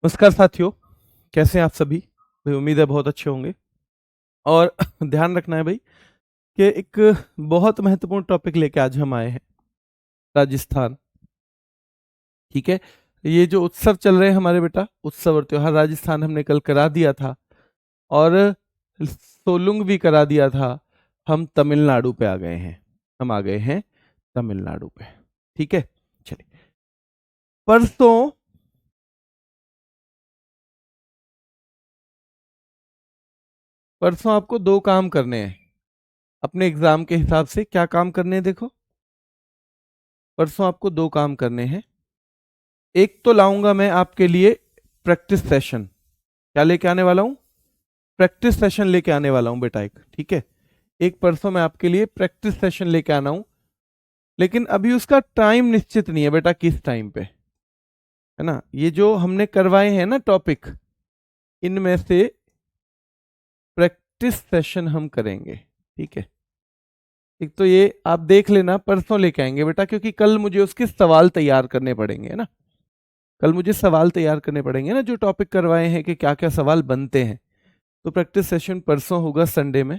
नमस्कार साथियों, कैसे हैं आप सभी? भाई उम्मीद है बहुत अच्छे होंगे। और ध्यान रखना है भाई कि एक बहुत महत्वपूर्ण टॉपिक लेके आज हम आए हैं, राजस्थान। ठीक है, ये जो उत्सव चल रहे हैं हमारे बेटा, उत्सव और त्योहार, राजस्थान हमने कल करा दिया था और सोलुंग भी करा दिया था। हम तमिलनाडु पे आ गए हैं, हम आ गए हैं तमिलनाडु पे। ठीक है, चलिए। परसों परसों आपको दो काम करने हैं अपने एग्जाम के हिसाब से। क्या काम करने हैं देखो, परसों आपको दो काम करने हैं। एक तो लाऊंगा मैं आपके लिए प्रैक्टिस सेशन। क्या लेके आने वाला हूं? प्रैक्टिस सेशन लेके आने वाला हूं बेटा एक। ठीक है, एक परसों मैं आपके लिए प्रैक्टिस सेशन लेके आना हूं, लेकिन अभी उसका टाइम निश्चित नहीं है बेटा, किस टाइम पे, है ना। ये जो हमने करवाए हैं ना टॉपिक, इनमें से प्रैक्टिस सेशन हम करेंगे। ठीक है, एक तो ये आप देख लेना, परसों लेके आएंगे बेटा, क्योंकि कल मुझे उसके सवाल तैयार करने पड़ेंगे, है ना। कल मुझे सवाल तैयार करने पड़ेंगे ना, जो टॉपिक करवाए हैं कि क्या क्या सवाल बनते हैं। तो प्रैक्टिस सेशन परसों होगा संडे में।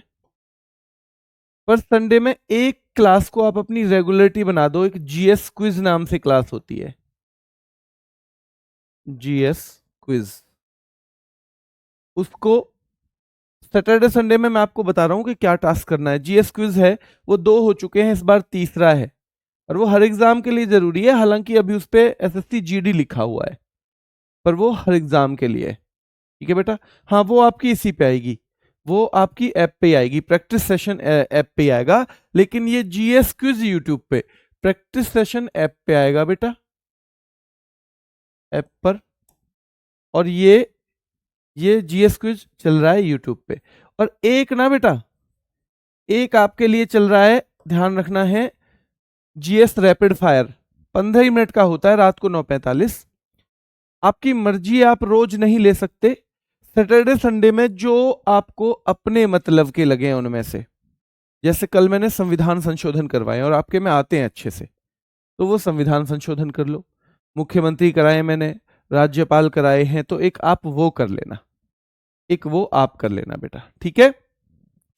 पर संडे में एक क्लास को आप अपनी रेगुलरिटी बना दो। एक जीएस क्विज नाम से क्लास होती है, जीएस क्विज। उसको सैटरडे संडे में मैं आपको बता रहा हूं कि क्या टास्क करना है। जीएस क्विज है, वो दो हो चुके हैं, इस बार तीसरा है और वो हर एग्जाम के लिए जरूरी है। हालांकि अभी उस पर एसएससी जीडी लिखा हुआ है, पर वो हर एग्जाम के लिए है। ठीक है बेटा, हाँ वो आपकी इसी पे आएगी, वो आपकी ऐप पे आएगी, प्रैक्टिस सेशन ऐप पे आएगा। लेकिन ये जीएस क्विज यूट्यूब पे, प्रैक्टिस सेशन ऐप पे आएगा बेटा, ऐप पर। और ये जीएस क्विज चल रहा है यूट्यूब पे। और एक ना बेटा, एक आपके लिए चल रहा है, ध्यान रखना है, जीएस रैपिड फायर। 15 ही मिनट का होता है, रात को 9:45। आपकी मर्जी, आप रोज नहीं ले सकते। सैटरडे संडे में जो आपको अपने मतलब के लगे हैं उनमें से, जैसे कल मैंने संविधान संशोधन करवाए और आपके में आते हैं अच्छे से, तो वो संविधान संशोधन कर लो। मुख्यमंत्री कराए मैंने, राज्यपाल कराए हैं, तो एक आप वो कर लेना, एक वो आप कर लेना बेटा। ठीक है,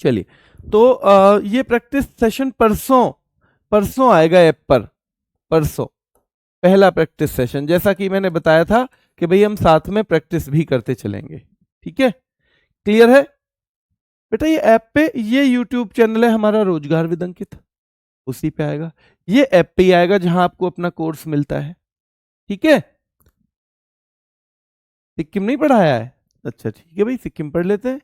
चलिए। तो ये प्रैक्टिस सेशन परसों परसों आएगा ऐप पर, परसों पहला प्रैक्टिस सेशन। जैसा कि मैंने बताया था कि भाई हम साथ में प्रैक्टिस भी करते चलेंगे। ठीक है, क्लियर है बेटा। ये ऐप पे, ये यूट्यूब चैनल है हमारा रोजगार विद अंकित, उसी पे आएगा। ये ऐप पे ही आएगा जहां आपको अपना कोर्स मिलता है। ठीक है, सिक्किम नहीं पढ़ाया है? अच्छा ठीक है भाई, सिक्किम पढ़ लेते हैं।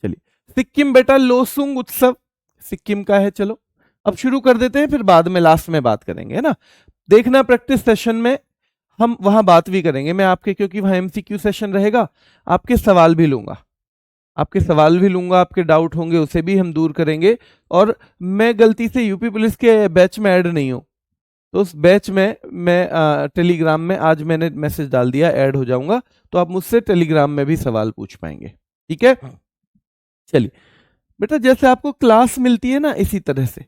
चलिए, सिक्किम बेटा लोसुंग उत्सव सिक्किम का है। चलो अब शुरू कर देते हैं, फिर बाद में लास्ट में बात करेंगे, है ना। देखना प्रैक्टिस सेशन में हम वहां बात भी करेंगे मैं आपके, क्योंकि वहां एमसीक्यू सेशन रहेगा। आपके सवाल भी लूंगा, आपके सवाल भी लूंगा, आपके डाउट होंगे उसे भी हम दूर करेंगे। और मैं गलती से यूपी पुलिस के बैच में ऐड नहीं हूं, तो उस बैच में मैं टेलीग्राम में आज मैंने मैसेज डाल दिया, ऐड हो जाऊंगा, तो आप मुझसे टेलीग्राम में भी सवाल पूछ पाएंगे। ठीक है, चलिए बेटा, जैसे आपको क्लास मिलती है ना, इसी तरह से।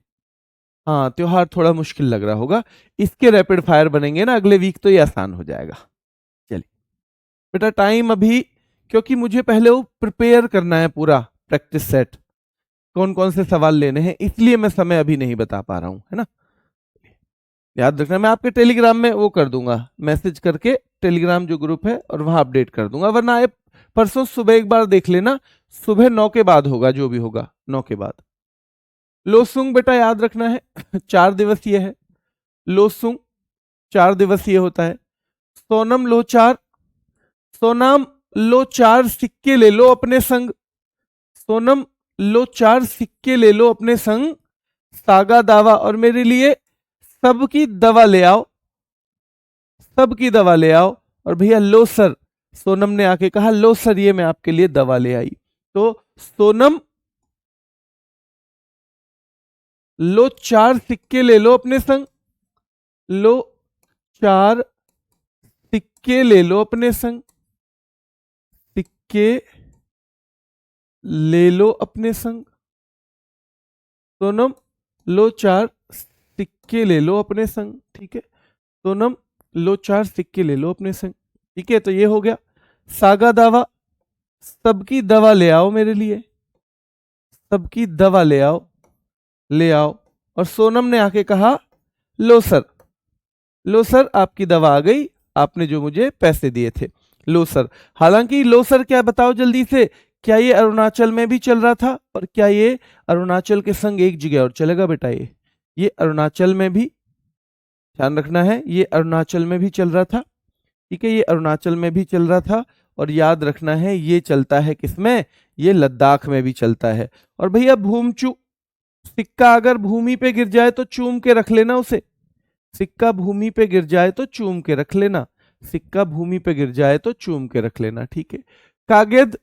हाँ, त्योहार थोड़ा मुश्किल लग रहा होगा, इसके रैपिड फायर बनेंगे ना अगले वीक, तो ये आसान हो जाएगा। चलिए बेटा, टाइम अभी, क्योंकि मुझे पहले वो प्रिपेयर करना है पूरा प्रैक्टिस सेट, कौन कौन से सवाल लेने हैं, इसलिए मैं समय अभी नहीं बता पा रहा हूं, है ना। याद रखना, मैं आपके टेलीग्राम में वो कर दूंगा, मैसेज करके टेलीग्राम जो ग्रुप है और वहां अपडेट कर दूंगा। वरना आप परसों सुबह एक बार देख लेना, सुबह 9 के बाद होगा, जो भी होगा 9 के बाद। लोसुंग बेटा याद रखना है 4 दिवसीय है। लोसुंग 4 दिवसीय होता है। सोनम लो चार, सोनम लो चार सिक्के ले लो अपने संग, सोनम लो चार सिक्के ले लो अपने संग, सागा दावा और मेरे लिए सबकी दवा ले आओ, सबकी दवा ले आओ। और भैया लो सर, सोनम ने आके कहा लो सर ये मैं आपके लिए दवा ले आई। तो सोनम लो चार सिक्के ले लो अपने संग, लो चार सिक्के ले लो अपने संग, सिक्के ले लो अपने संग। सोनम लो चार सिक्के ले लो अपने संग। ठीक है, सोनम लो चार सिक्के ले लो अपने संग। ठीक है, तो ये हो गया। सागा दावा, सबकी दवा ले आओ मेरे लिए, सबकी दवा ले आओ, ले आओ। और सोनम ने आके कहा लो सर, लो सर आपकी दवा आ गई, आपने जो मुझे पैसे दिए थे, लो सर। हालांकि लो सर क्या बताओ जल्दी से, क्या ये अरुणाचल में भी चल रहा था, और क्या ये अरुणाचल के संग एक जगह और चलेगा बेटा? ये अरुणाचल में भी, ध्यान रखना है, ये अरुणाचल में भी चल रहा था, ठीक है, ये अरुणाचल में भी चल रहा था। और याद रखना है ये चलता है किसमें, ये लद्दाख में भी चलता है। और भैया भूमचू, सिक्का अगर भूमि पे गिर जाए तो चूम के रख लेना उसे, सिक्का भूमि पे गिर जाए तो चूम के रख लेना, सिक्का भूमि पे गिर जाए तो चूम के रख लेना, ठीक है। कागज,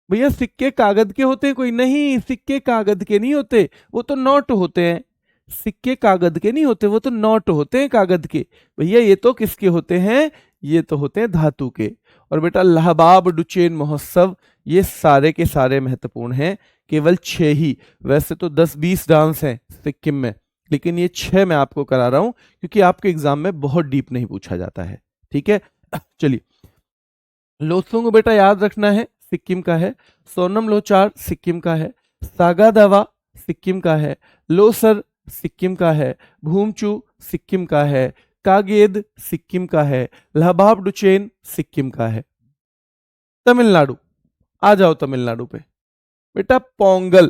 भैया सिक्के कागज के होते हैं कोई? नहीं, सिक्के कागज के नहीं होते, वो तो नोट होते हैं। सिक्के कागज के नहीं होते, वो तो नोट होते हैं कागज के। भैया ये तो किसके होते हैं, ये तो होते हैं धातु के। और बेटा लहबाब डुचेन महोत्सव, ये सारे के सारे महत्वपूर्ण हैं, केवल 6 ही, वैसे तो 10-20 डांस हैं सिक्किम में, लेकिन ये 6 मैं आपको करा रहा हूं क्योंकि आपके एग्जाम में बहुत डीप नहीं पूछा जाता है, ठीक है। चलिए, लोसुंग बेटा याद रखना है सिक्किम का है, सोनम लोचार सिक्किम का है, सागा दावा सिक्किम का है, लोसर सिक्किम का है, भूमचू सिक्किम का है, कागेद सिक्किम का है, लहबाब डुचेन सिक्किम का है। तमिलनाडु, आ जाओ तमिलनाडु पे बेटा। पोंगल,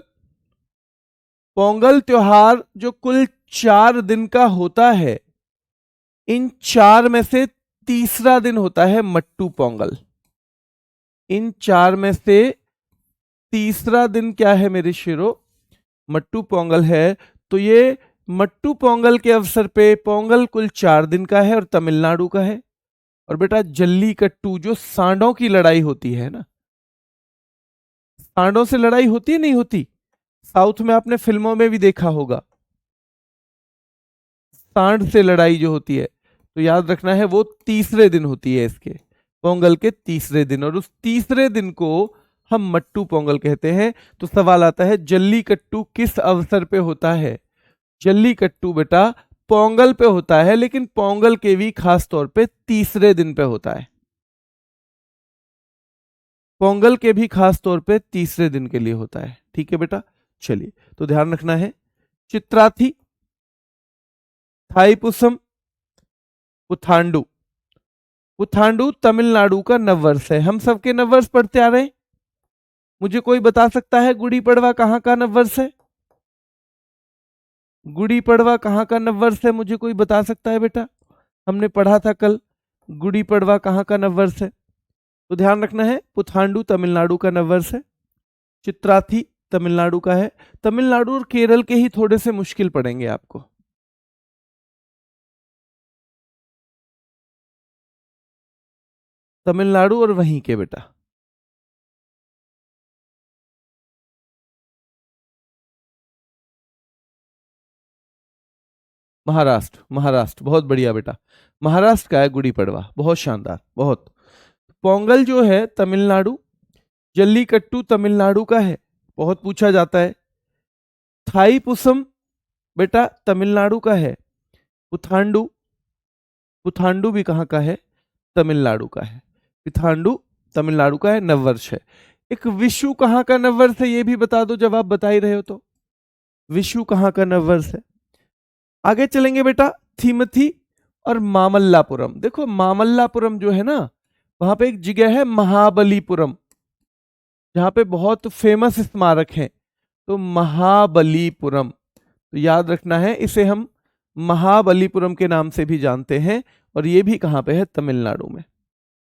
पोंगल त्योहार जो कुल 4 दिन का होता है, इन 4 में से तीसरा दिन होता है मट्टू पोंगल। इन 4 में से तीसरा दिन क्या है मेरे शेरो, मट्टू पोंगल है। तो ये मट्टू पोंगल के अवसर पे, पोंगल कुल 4 दिन का है और तमिलनाडु का है। और बेटा जल्लीकट्टू, जो सांडों की लड़ाई होती है ना, सांडों से लड़ाई होती है नहीं होती, साउथ में आपने फिल्मों में भी देखा होगा, सांड से लड़ाई जो होती है, तो याद रखना है वो तीसरे दिन होती है इसके, पोंगल के तीसरे दिन। और उस तीसरे दिन को हम मट्टू पोंगल कहते हैं। तो सवाल आता है जल्लीकट्टू किस अवसर पे होता है? जल्लीकट्टू बेटा पोंगल पे होता है, लेकिन पोंगल के भी खास तौर पे तीसरे दिन पे होता है, पोंगल के भी खास तौर पे तीसरे दिन के लिए होता है, ठीक है बेटा। चलिए, तो ध्यान रखना है, चित्राथी, थाईपुसम, पुथांडु। पुथांडु तमिलनाडु का नववर्ष है, हम सबके नववर्ष पढ़ते आ रहे हैं। मुझे कोई बता सकता है गुड़ी पड़वा कहाँ का नववर्ष है? गुड़ी पड़वा कहाँ का नववर्ष है, मुझे कोई बता सकता है बेटा? हमने पढ़ा था कल, गुड़ी पड़वा कहाँ का नववर्ष है। तो ध्यान रखना है, पुथांडु तमिलनाडु का नववर्ष है, चित्राथी तमिलनाडु का है। तमिलनाडु और केरल के ही थोड़े से मुश्किल पड़ेंगे आपको। तमिलनाडु और वहीं के बेटा, महाराष्ट्र, महाराष्ट्र बहुत बढ़िया बेटा, महाराष्ट्र का है गुड़ी पड़वा, बहुत शानदार, बहुत। पोंगल जो है तमिलनाडु, जल्लीकट्टू तमिलनाडु का है, बहुत पूछा जाता है। थाईपुसम बेटा तमिलनाडु का है, पुथांडु, पुथांडु भी कहाँ का है? तमिलनाडु का है, पुथांडु तमिलनाडु का है, नववर्ष है। एक विशु कहाँ का नववर्ष है, ये भी बता दो, जब आप बता ही रहे हो तो। विशु कहाँ का नववर्ष है? आगे चलेंगे बेटा, थीमथी और मामल्लापुरम। देखो मामल्लापुरम जो है ना, वहां पे एक जगह है महाबलीपुरम, जहां पे बहुत फेमस स्मारक हैं, तो महाबलीपुरम, तो याद रखना है इसे हम महाबलीपुरम के नाम से भी जानते हैं। और ये भी कहां पे है? तमिलनाडु में।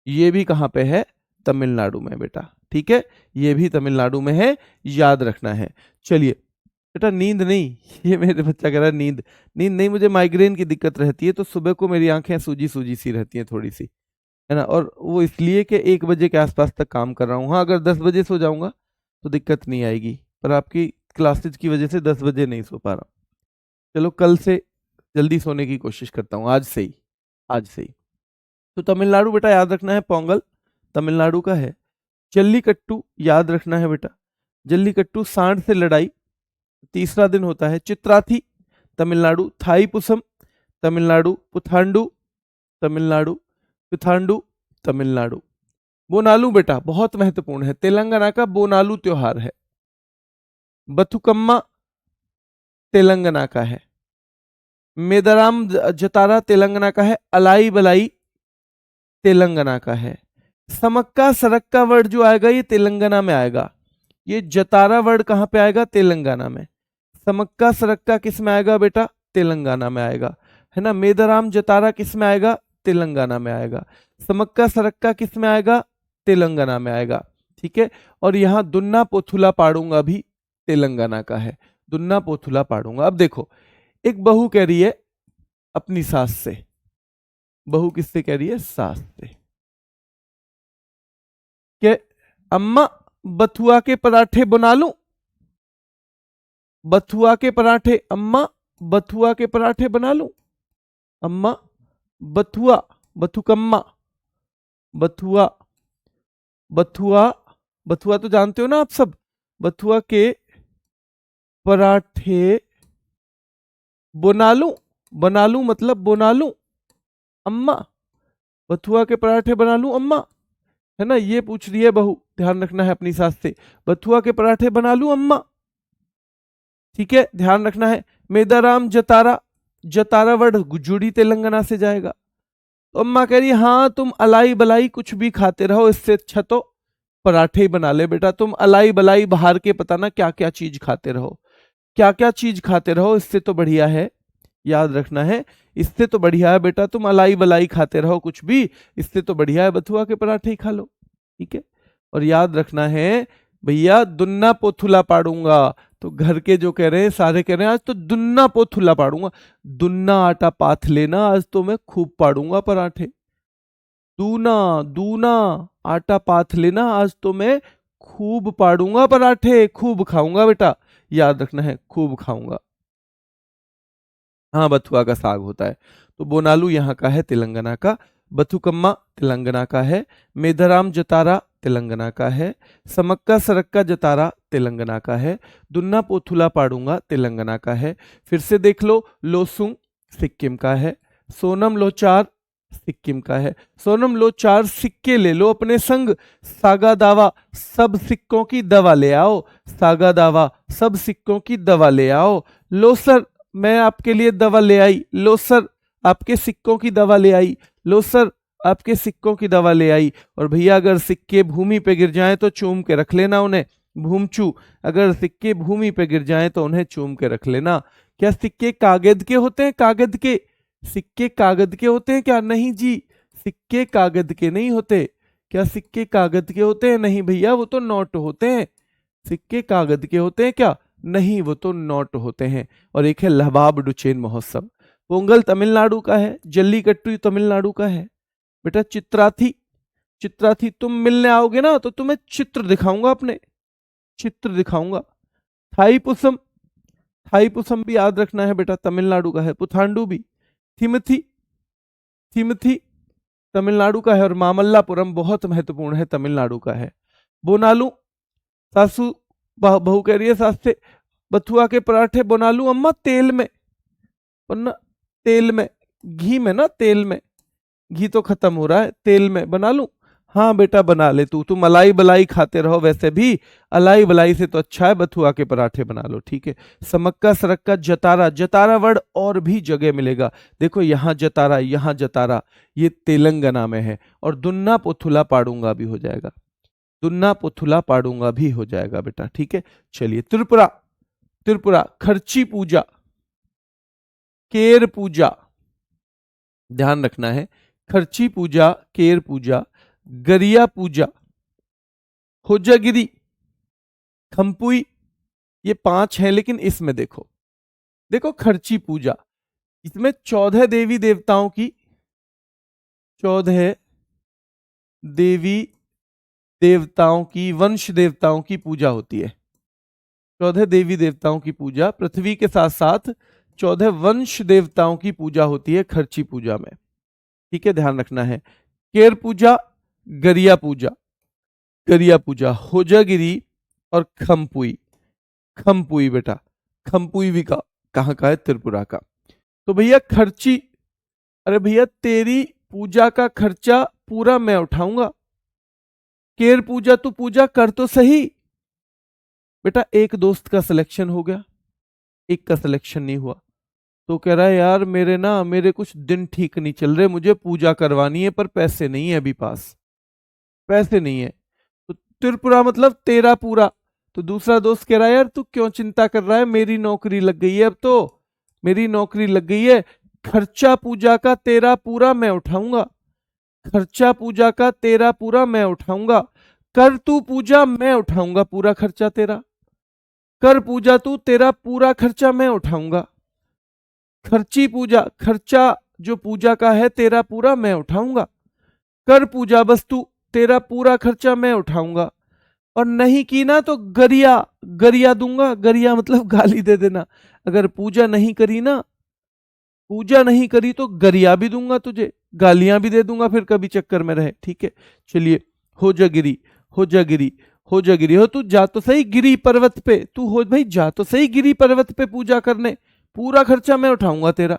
ये भी कहां पे है? तमिलनाडु में बेटा, ठीक है, ये भी तमिलनाडु में है, याद रखना है। चलिए बेटा, नींद नहीं, ये मेरे बच्चा कह रहा है नींद, नींद नहीं, मुझे माइग्रेन की दिक्कत रहती है, तो सुबह को मेरी आंखें सूजी सूजी सी रहती हैं थोड़ी सी, है ना, और वो इसलिए कि 1 बजे के आसपास तक काम कर रहा हूँ। हाँ, अगर 10 बजे सो जाऊंगा तो दिक्कत नहीं आएगी, पर आपकी क्लासेज की वजह से 10 बजे नहीं सो पा रहा हूँ। चलो कल से जल्दी सोने की कोशिश करता हूँ, आज से ही, आज से ही। तो तमिलनाडु बेटा याद रखना है, पोंगल तमिलनाडु का है। जल्लीकट्टू याद रखना है बेटा, जल्लीकट्टू सांड से लड़ाई, तीसरा दिन होता है। चित्राथी तमिलनाडु, थाईपुसम तमिलनाडु, पुथांडु तमिलनाडु, पुथांडु तमिलनाडु। बोनालू बेटा बहुत महत्वपूर्ण है, तेलंगाना का बोनालू त्योहार है। बथुकम्मा तेलंगाना का है। मेदाराम जतारा तेलंगाना का है। अलाई बलाई तेलंगाना का है। समक्का सरक्का वर्ड जो आएगा ये तेलंगाना में आएगा। ये जतारा वर्ड कहां पे आएगा? तेलंगाना में। समक्का सरक्का किस में आएगा बेटा? तेलंगाना में आएगा, है ना। मेदाराम जतारा किस में आएगा? तेलंगाना में आएगा। समक्का सरक्का किस में आएगा? तेलंगाना में आएगा, ठीक है। और यहां दुन्ना पोथुला पाड़ूंगा भी तेलंगाना का है। दुन्ना पोथुला पाड़ूंगा। अब देखो, एक बहू कह रही है अपनी सास से, बहू किससे कह रही है? सास से, कि अम्मा बथुआ के पराठे बना लूं? बथुआ के पराठे, अम्मा बथुआ के पराठे बना लूं? अम्मा बथुआ, बथुकम्मा, बथुआ, बथुआ, बथुआ तो जानते हो ना आप सब, बथुआ के पराठे बना लूं? बना लूं मतलब बना लूं अम्मा? बथुआ के पराठे बना लूं अम्मा, है ना। ये पूछ रही है बहू, ध्यान रखना है अपनी सास से। बथुआ के पराठे बना लूं अम्मा, ठीक है, ध्यान रखना है। मेदाराम जतारा, जतारा वर्ड गुजुड़ी तेलंगाना से जाएगा। तो अम्मा कह रही है हाँ तुम अलाई बलाई कुछ भी खाते रहो, इससे अच्छा तो पराठे ही बना ले बेटा। तुम अलाई बलाई बाहर के पता ना क्या क्या चीज खाते रहो, क्या क्या चीज खाते रहो, इससे तो बढ़िया है, याद रखना है, इससे तो बढ़िया है बेटा तुम अलाई बलाई खाते रहो कुछ भी, इससे तो बढ़िया है बथुआ के पराठे ही खा लो, ठीक है। और याद रखना है भैया दुन्ना पोथुला पाड़ूंगा, तो घर के जो कह रहे हैं सारे कह रहे हैं आज तो दुन्ना पोथुला पाड़ूंगा। दुन्ना आटा पाथ लेना, आज तो मैं खूब पाड़ूंगा पराठे। दूना, दूना आटा पाथ लेना, आज तो मैं खूब पाड़ूंगा पराठे, खूब खाऊंगा बेटा, याद रखना है खूब खाऊंगा। हाँ बथुआ का साग होता है। तो बोनालू यहाँ का है तेलंगाना का, बथुकम्मा तेलंगाना का है, मेधाराम जतारा तेलंगाना का है, समक्का सरक्का जतारा तेलंगाना का है, दुन्ना पोथुला पाड़ूंगा तेलंगाना का है। फिर से देख लो, लोसुंग सिक्किम का है, सोनम लोचार सिक्किम का है। सोनम लोचार सिक्के ले लो अपने संग, सागा दावा सब सिक्कों की दवा ले आओ, सागा दावा सब सिक्कों की दवा ले आओ। लो सर मैं आपके लिए दवा ले आई, लो सर आपके सिक्कों की दवा ले आई, लो सर आपके सिक्कों की दवा ले आई। और भैया अगर सिक्के भूमि पे गिर जाएं तो चूम के रख लेना उन्हें, भूमचू, अगर सिक्के भूमि पे गिर जाएं तो उन्हें चूम के रख लेना। क्या सिक्के कागज के होते हैं? कागज के सिक्के कागज के होते हैं क्या? नहीं जी, सिक्के कागज के नहीं होते। क्या सिक्के कागज के होते हैं? नहीं भैया, वो तो नोट होते हैं। सिक्के कागज के होते हैं क्या? नहीं, वो तो नोट होते हैं। और एक है लहबाब डुचेन महोत्सव, पोंगल तमिलनाडु का है, जल्लीकट्टू तमिलनाडु का है। बेटा चित्राथी, चित्राथी तुम मिलने आओगे ना तो तुम्हें चित्र दिखाऊंगा, अपने चित्र दिखाऊंगा। थाईपुसम, थाईपुसम भी याद रखना है बेटा, तमिलनाडु का है। पुथांडु भी, थिमथी, थिमथी तमिलनाडु का है। और मामल्लापुरम बहुत महत्वपूर्ण है, तमिलनाडु का है। बोनालू, सासू बहू कह रही है सास से बथुआ के पराठे बना लूं अम्मा तेल में, वरना तेल में, घी में ना, तेल में, घी तो खत्म हो रहा है, तेल में बना लूं? हाँ बेटा बना ले तू, तुम अलाई बलाई खाते रहो, वैसे भी अलाई बलाई से तो अच्छा है बथुआ के पराठे बना लो, ठीक है। समक्का सरक्का जतारा, जतारा वर्ड और भी जगह मिलेगा, देखो यहाँ जतारा, यहाँ जतारा, ये तेलंगाना में है। और दुन्ना पोथुला पाड़ूंगा भी हो जाएगा, दुन्ना पोथुला पाड़ूंगा भी हो जाएगा बेटा, ठीक है। चलिए त्रिपुरा, त्रिपुरा खर्ची पूजा, केर पूजा, ध्यान रखना है, खर्ची पूजा, केर पूजा, गरिया पूजा, होजागिरी, खंपुई, ये 5 हैं। लेकिन इसमें देखो, देखो खर्ची पूजा, इसमें 14 देवी देवताओं की, 14 देवी देवताओं की, वंश देवताओं की पूजा होती है। 14 देवी देवताओं की पूजा, पृथ्वी के साथ साथ 14 वंश देवताओं की पूजा होती है खर्ची पूजा में, ठीक है, ध्यान रखना है। केर पूजा, गरिया पूजा, गरिया पूजा, होजागिरी और खंपुई, खंपुई बेटा, खंपुई भी कहाँ का है? त्रिपुरा का। तो भैया खर्ची, अरे भैया तेरी पूजा का खर्चा पूरा मैं उठाऊंगा, केर पूजा तू पूजा कर तो सही। बेटा एक दोस्त का सिलेक्शन हो गया, एक का सिलेक्शन नहीं हुआ, तो कह रहा है यार मेरे कुछ दिन ठीक नहीं चल रहे, मुझे पूजा करवानी है पर पैसे नहीं है अभी पास, पैसे नहीं है। तो त्रिपुरा मतलब तेरा पूरा। तो दूसरा दोस्त कह रहा है यार तू क्यों चिंता कर रहा है, मेरी नौकरी लग गई है, अब तो मेरी नौकरी लग गई है, खर्चा पूजा का तेरा पूरा मैं उठाऊंगा, खर्चा पूजा का तेरा पूरा मैं उठाऊंगा, कर तू पूजा मैं उठाऊंगा पूरा खर्चा तेरा, कर पूजा तू तेरा पूरा खर्चा मैं उठाऊंगा, खर्ची पूजा खर्चा जो पूजा का है तेरा पूरा मैं उठाऊंगा, कर पूजा बस तू तेरा पूरा खर्चा मैं उठाऊंगा, और नहीं की ना तो गरिया गरिया दूंगा, गरिया मतलब गाली दे देना, अगर पूजा नहीं करी ना, पूजा नहीं करी तो गरिया भी दूंगा तुझे, गालियां भी दे दूंगा, फिर कभी चक्कर में रहे, ठीक है। चलिए, हो जा गिरी, हो जा गिरी, हो जा गिरी, हो तू जा तो सही गिरी पर्वत पे, तू हो भाई जा तो सही गिरी पर्वत पे पूजा करने, पूरा खर्चा मैं उठाऊंगा तेरा,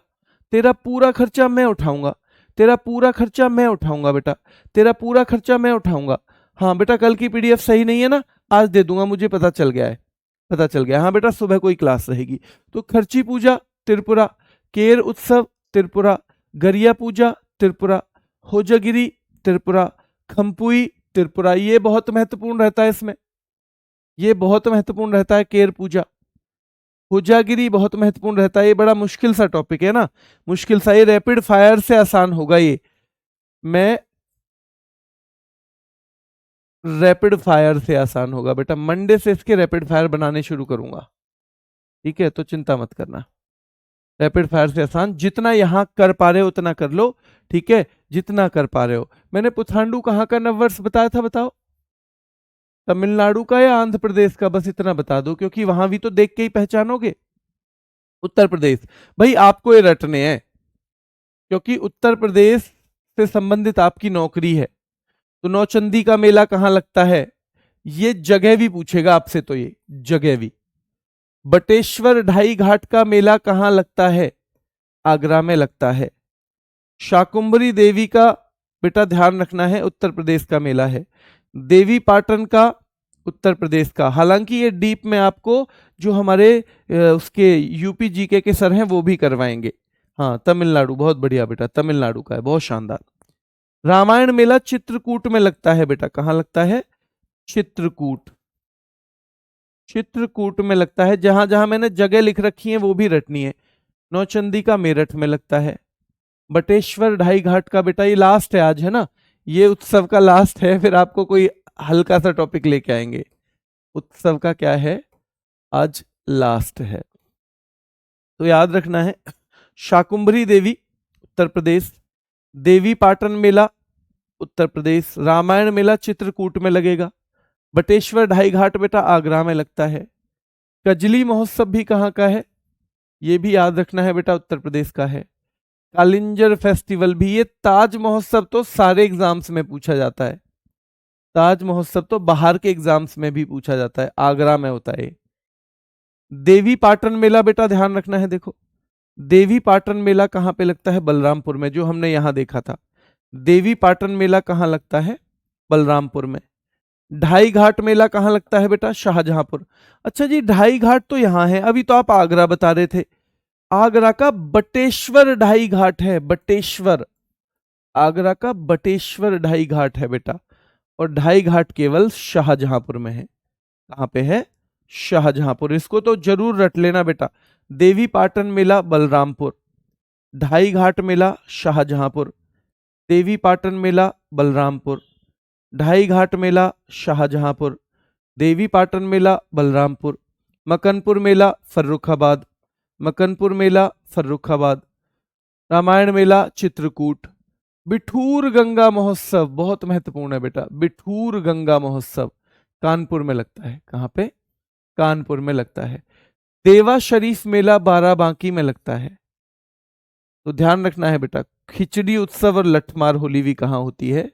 तेरा पूरा खर्चा मैं उठाऊंगा, तेरा पूरा खर्चा मैं उठाऊंगा बेटा, तेरा पूरा खर्चा मैं उठाऊंगा। हाँ बेटा कल की पीडीएफ सही नहीं है ना, आज दे दूंगा, मुझे पता चल गया है, पता चल गया। हाँ बेटा सुबह कोई क्लास रहेगी। तो खर्ची पूजा त्रिपुरा, केर उत्सव त्रिपुरा, गरिया पूजा त्रिपुरा, होजागिरी त्रिपुरा, खम्पुई त्रिपुरा। ये बहुत महत्वपूर्ण रहता है इसमें, ये बहुत महत्वपूर्ण रहता है केर पूजा। होजागिरी बहुत महत्वपूर्ण रहता है, ये बड़ा मुश्किल सा टॉपिक है ना, मुश्किल सा, ये रैपिड फायर से आसान होगा, ये मैं रैपिड फायर से आसान होगा बेटा, मंडे से इसके रैपिड फायर बनाने शुरू करूंगा, ठीक है, तो चिंता मत करना। रैपिड फायर से आसान, जितना यहां कर पा रहे हो उतना कर लो, ठीक है, जितना कर पा रहे हो। मैंने पुथांडु कहाँ का नववर्ष बताया था, बताओ, तमिलनाडु का या आंध्र प्रदेश का, बस इतना बता दो, क्योंकि वहां भी तो देख के ही पहचानोगे। उत्तर प्रदेश, भाई आपको ये रटने हैं, क्योंकि उत्तर प्रदेश से संबंधित आपकी नौकरी है। तो नौचंदी का मेला कहाँ लगता है, ये जगह भी पूछेगा आपसे, तो ये जगह भी। बटेश्वर ढाई घाट का मेला कहाँ लगता है, आगरा में लगता है। शाकुंभरी देवी का बेटा ध्यान रखना है, उत्तर प्रदेश का मेला है। देवी पाटन का उत्तर प्रदेश का, हालांकि ये डीप में आपको जो हमारे उसके यूपी जीके के सर हैं वो भी करवाएंगे। हाँ तमिलनाडु, बहुत बढ़िया बेटा, तमिलनाडु का है, बहुत शानदार। रामायण मेला चित्रकूट में लगता है बेटा, कहाँ लगता है, चित्रकूट, चित्रकूट में लगता है। जहां जहां मैंने जगह लिख रखी है वो भी रटनी है। नौचंदी का मेरठ में लगता है। बटेश्वर ढाई घाट का बेटा ये लास्ट है आज, है ना, ये उत्सव का लास्ट है, फिर आपको कोई हल्का सा टॉपिक लेके आएंगे। उत्सव का क्या है, आज लास्ट है, तो याद रखना है। शाकुंभरी देवी उत्तर प्रदेश, देवी पाटन मेला उत्तर प्रदेश, रामायण मेला चित्रकूट में लगेगा, बटेश्वर ढाई घाट बेटा आगरा में लगता है। कजली महोत्सव भी कहाँ का है, ये भी याद रखना है बेटा, उत्तर प्रदेश का है। कालिंजर फेस्टिवल भी, ये ताज महोत्सव तो सारे एग्जाम्स में पूछा जाता है, ताज महोत्सव तो बाहर के एग्जाम्स में भी पूछा जाता है, आगरा में होता है। देवी पाटन मेला बेटा ध्यान रखना है, देखो देवी पाटन मेला कहाँ पे लगता है, बलरामपुर में, जो हमने यहां देखा था। देवी पाटन मेला कहाँ लगता है, बलरामपुर में। ढाई घाट मेला कहाँ लगता है बेटा, शाहजहांपुर। अच्छा जी, ढाई घाट तो यहां है, अभी तो आप आगरा बता रहे थे, आगरा का बटेश्वर ढाई घाट है, बटेश्वर, आगरा का बटेश्वर ढाई घाट है बेटा, और ढाई घाट केवल शाहजहांपुर में है। कहां पे है, शाहजहांपुर, इसको तो जरूर रट लेना बेटा। देवी पाटन मेला बलरामपुर, ढाई घाट मेला शाहजहांपुर, देवी पाटन मेला बलरामपुर, ढाई घाट मेला शाहजहांपुर, देवी पाटन मेला बलरामपुर, मकनपुर मेला फर्रुखाबाद, मकनपुर मेला फर्रुखाबाद, रामायण मेला चित्रकूट। बिठूर गंगा महोत्सव बहुत महत्वपूर्ण है बेटा, बिठूर गंगा महोत्सव कानपुर में लगता है, कहां पे, कानपुर में लगता है। देवा शरीफ मेला बाराबांकी में लगता है, तो ध्यान रखना है बेटा। खिचड़ी उत्सव और लठमार होली भी कहां होती है,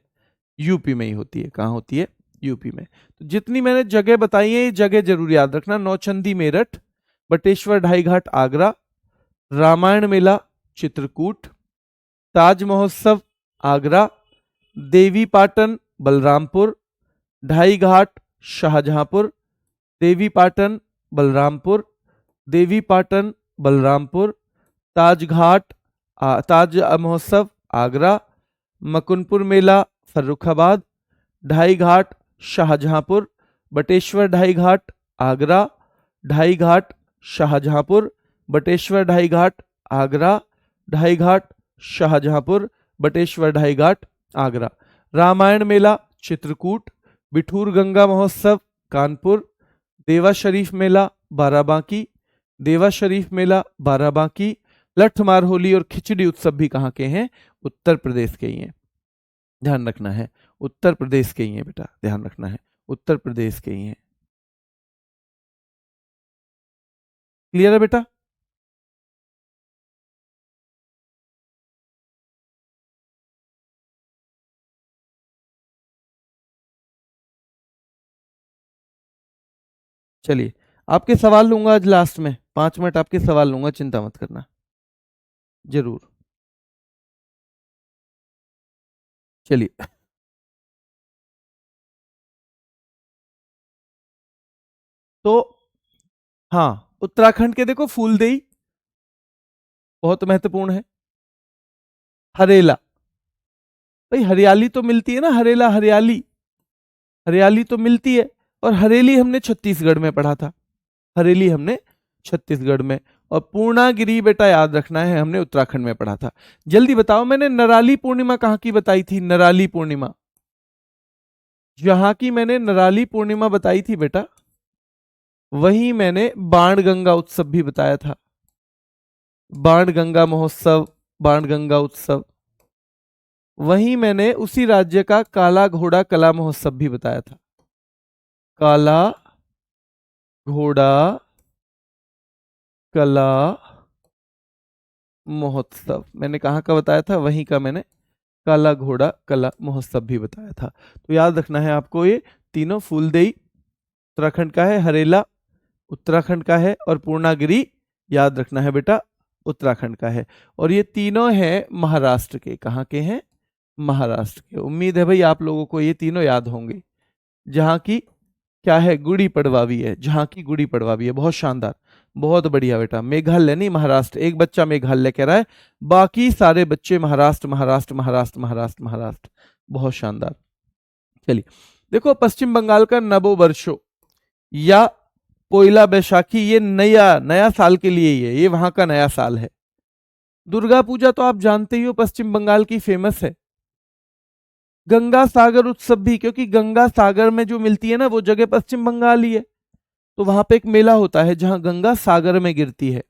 यूपी में ही होती है, कहां होती है, यूपी में। तो जितनी मैंने जगह बताई है ये जगह जरूर याद रखना, नौचंदी मेरठ, बटेश्वर ढाई घाट आगरा, रामायण मेला चित्रकूट, ताज महोत्सव आगरा, देवी पाटन बलरामपुर, ढाई घाट शाहजहांपुर, देवी पाटन बलरामपुर, देवी पाटन बलरामपुर, ताज घाट ताज महोत्सव आगरा, मकुनपुर मेला फर्रुखाबाद, ढाई घाट शाहजहांपुर, बटेश्वर ढाई घाट आगरा, ढाई घाट शाहजहांपुर, बटेश्वर ढाई घाट आगरा, ढाई घाट शाहजहांपुर, बटेश्वर ढाई घाट आगरा, रामायण मेला चित्रकूट, बिठूर गंगा महोत्सव कानपुर, देवा शरीफ मेला बाराबांकी, देवा शरीफ मेला बाराबांकी, लठमार होली और खिचड़ी उत्सव भी कहाँ के हैं? उत्तर प्रदेश के ही हैं, ध्यान रखना है, उत्तर प्रदेश के ही हैं बेटा, ध्यान रखना है, उत्तर प्रदेश के ही हैं। क्लियर है बेटा? चलिए, आपके सवाल लूंगा आज लास्ट में, 5 मिनट आपके सवाल लूंगा, चिंता मत करना, जरूर। चलिए, तो हाँ, उत्तराखंड के देखो फूलदेई बहुत महत्वपूर्ण है, हरेला, भाई हरियाली तो मिलती है ना, हरेला हरियाली, हरियाली तो मिलती है, और हरेली हमने छत्तीसगढ़ में पढ़ा था, हरेली हमने छत्तीसगढ़ में, और पूर्णागिरी बेटा याद रखना है हमने उत्तराखंड में पढ़ा था। जल्दी बताओ, मैंने नराली पूर्णिमा कहाँ की बताई थी? नराली पूर्णिमा, जहां की मैंने नराली पूर्णिमा बताई थी बेटा, वहीं मैंने बाणगंगा उत्सव भी बताया था, बाणगंगा महोत्सव, बाणगंगा उत्सव, वहीं मैंने उसी राज्य का काला घोड़ा कला महोत्सव भी बताया था, काला घोड़ा कला महोत्सव मैंने कहाँ का बताया था? वहीं का मैंने काला घोड़ा कला महोत्सव भी बताया था। तो याद रखना है आपको, ये तीनों, फूलदेई उत्तराखंड का है, हरेला उत्तराखंड का है, और पूर्णागिरी याद रखना है बेटा उत्तराखंड का है, और ये तीनों हैं महाराष्ट्र के। कहाँ के हैं? महाराष्ट्र के। उम्मीद है भाई आप लोगों को ये तीनों याद होंगे। जहाँ की क्या है? गुड़ी पड़वा भी है, जहाँ की गुड़ी पड़वा भी है। बहुत शानदार, बहुत बढ़िया बेटा। मेघालय नहीं, महाराष्ट्र। एक बच्चा मेघालय कह रहा है, बाकी सारे बच्चे महाराष्ट्र महाराष्ट्र महाराष्ट्र महाराष्ट्र महाराष्ट्र। बहुत शानदार। चलिए देखो, पश्चिम बंगाल का नबो वर्षो या पोइला बैशाखी, ये नया नया साल के लिए ही है, ये वहां का नया साल है। दुर्गा पूजा तो आप जानते ही हो, पश्चिम बंगाल की फेमस है। गंगा सागर उत्सव भी, क्योंकि गंगा सागर में जो मिलती है ना, वो जगह पश्चिम बंगाल ही है, तो वहां पे एक मेला होता है जहां गंगा सागर में गिरती है,